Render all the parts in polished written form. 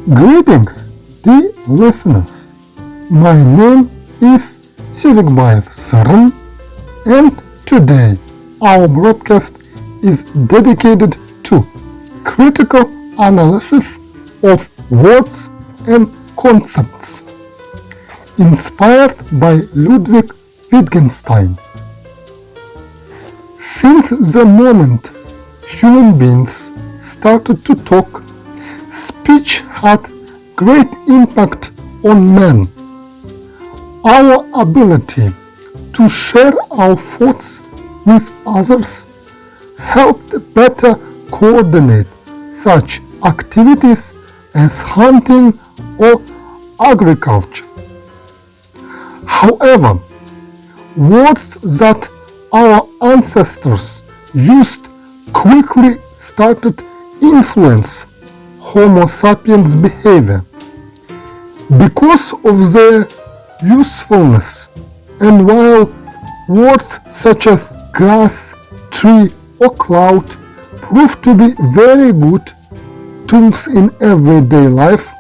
Greetings, dear listeners. My name is Serikbayev Syrym, and today our broadcast is dedicated to critical analysis of words and concepts, inspired by Ludwig Wittgenstein. Since the moment human beings started to talk, speech had great impact on man. Our ability to share our thoughts with others helped better coordinate such activities as hunting or agriculture. However, words that our ancestors used quickly started to influence Homo sapiens' behavior. Because of their usefulness, and while words such as grass, tree, or cloud prove to be very good tools in everyday life,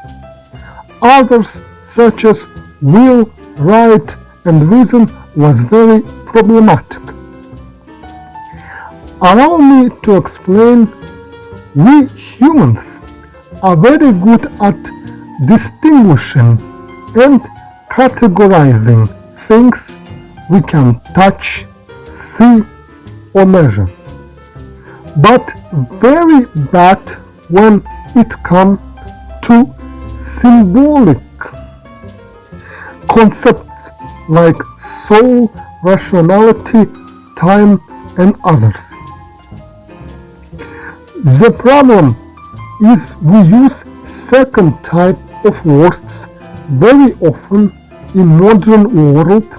others such as will, right, and reason was very problematic. Allow me to explain. We humans are very good at distinguishing and categorizing things we can touch, see, or measure, but very bad when it comes to symbolic concepts like soul, rationality, time, and others. The problem is we use second type of words very often in modern world,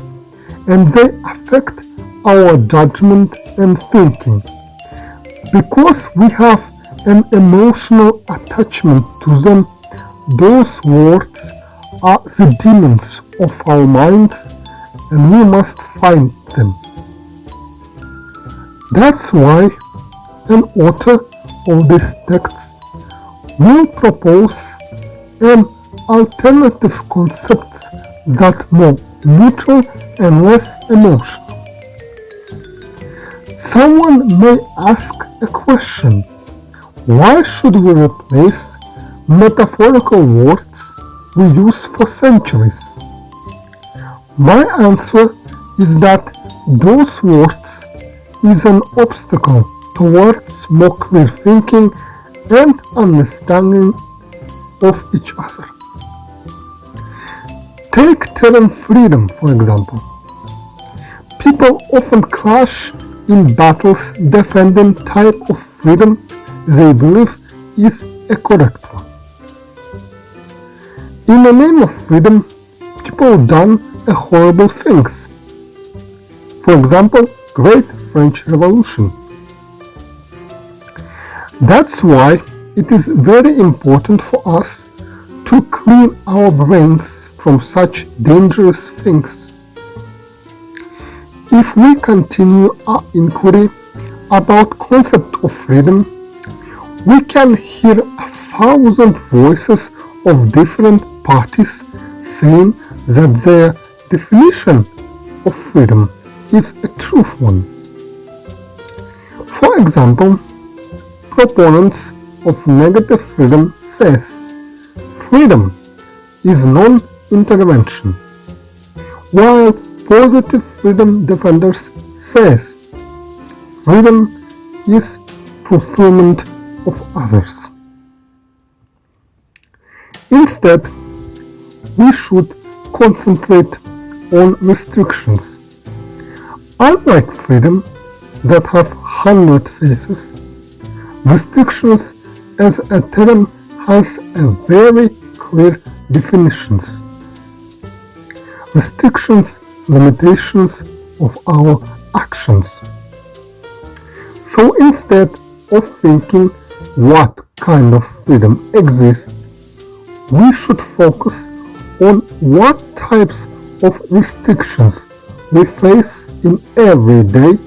and they affect our judgment and thinking. Because we have an emotional attachment to them, those words are the demons of our minds, and we must find them. That's why an author of these texts will propose an alternative concept that more neutral and less emotional. Someone may ask a question: why should we replace metaphorical words we use for centuries? My answer is that those words is an obstacle towards more clear thinking and understanding of each other. Take term freedom, for example. People often clash in battles defending type of freedom they believe is a correct one. In the name of freedom, people done horrible things. For example, Great French Revolution. That's why it is very important for us to clean our brains from such dangerous things. If we continue our inquiry about concept of freedom, we can hear 1,000 voices of different parties saying that their definition of freedom is a true one. For example, proponents of negative freedom says freedom is non-intervention, while positive freedom defenders says freedom is fulfillment of others. Instead, we should concentrate on restrictions. Unlike freedom that have 100 faces, restrictions as a term has a very clear definitions. Restrictions, limitations of our actions. So instead of thinking what kind of freedom exists, we should focus on what types of restrictions we face in every day,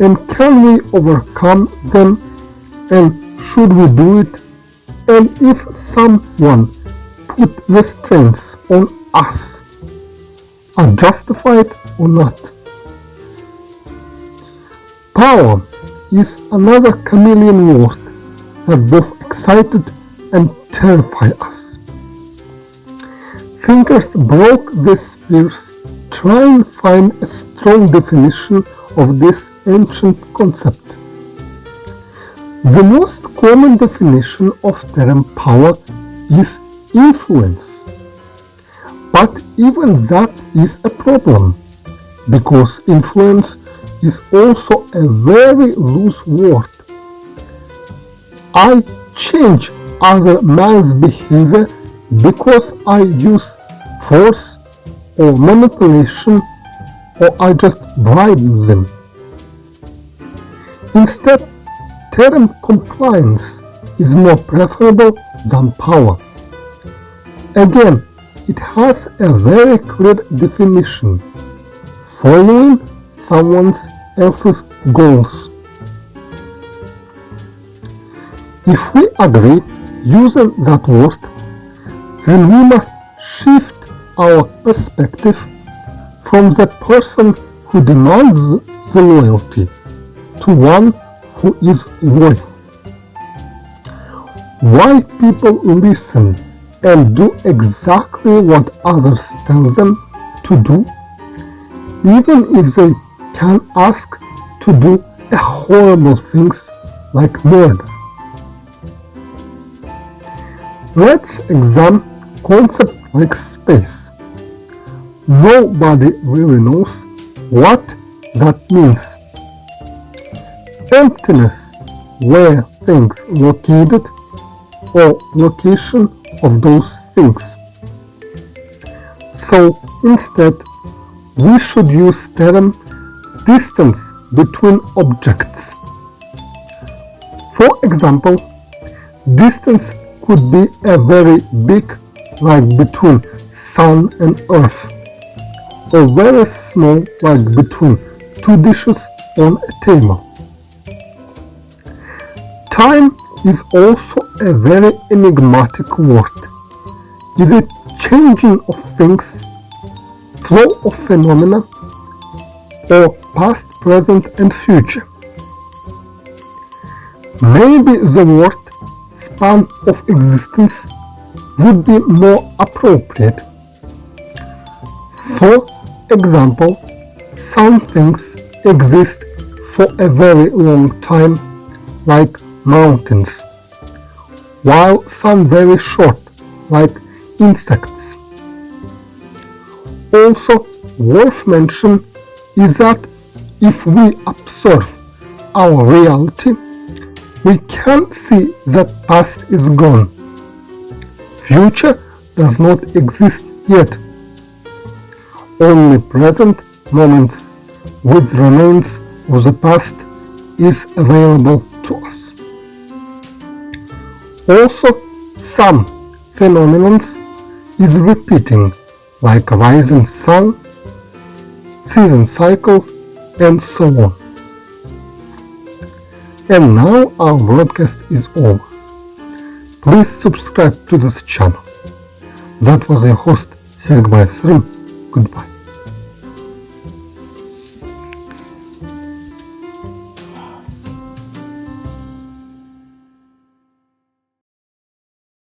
and can we overcome them, and should we do it And if someone put restraints on us, are justified or not? Power is another chameleon word that both excited and terrify us. Thinkers broke these spheres trying to find a strong definition of this ancient concept. The most common definition of term power is influence. But even that is a problem, because influence is also a very loose word. I change other man's behavior because I use force or manipulation, or I just bribe them. Instead, term compliance is more preferable than power. Again, it has a very clear definition: following someone else's goals. If we agree using that word, then we must shift our perspective from the person who demands the loyalty to one who is loyal. Why people listen and do exactly what others tell them to do, even if they can ask to do horrible things like murder. Let's examine concept like space. Nobody really knows what that means. Emptiness, where things located, or location of those things. So instead, we should use term distance between objects. For example, distance could be a very big, like between sun and earth, or very small, like between two dishes on a table. Time is also a very enigmatic word. Is it changing of things, flow of phenomena, or past, present, and future? Maybe the word span of existence would be more appropriate. For example, some things exist for a very long time, like mountains, while some very short, like insects. Also worth mention is that if we observe our reality, we can see that past is gone. Future does not exist yet. Only present moments with remains of the past is available to us. Also, some phenomena is repeating, like rising sun, season cycle, and so on. And now our broadcast is over. Please subscribe to this channel. That was your host, Serikbayev Syrym. Goodbye.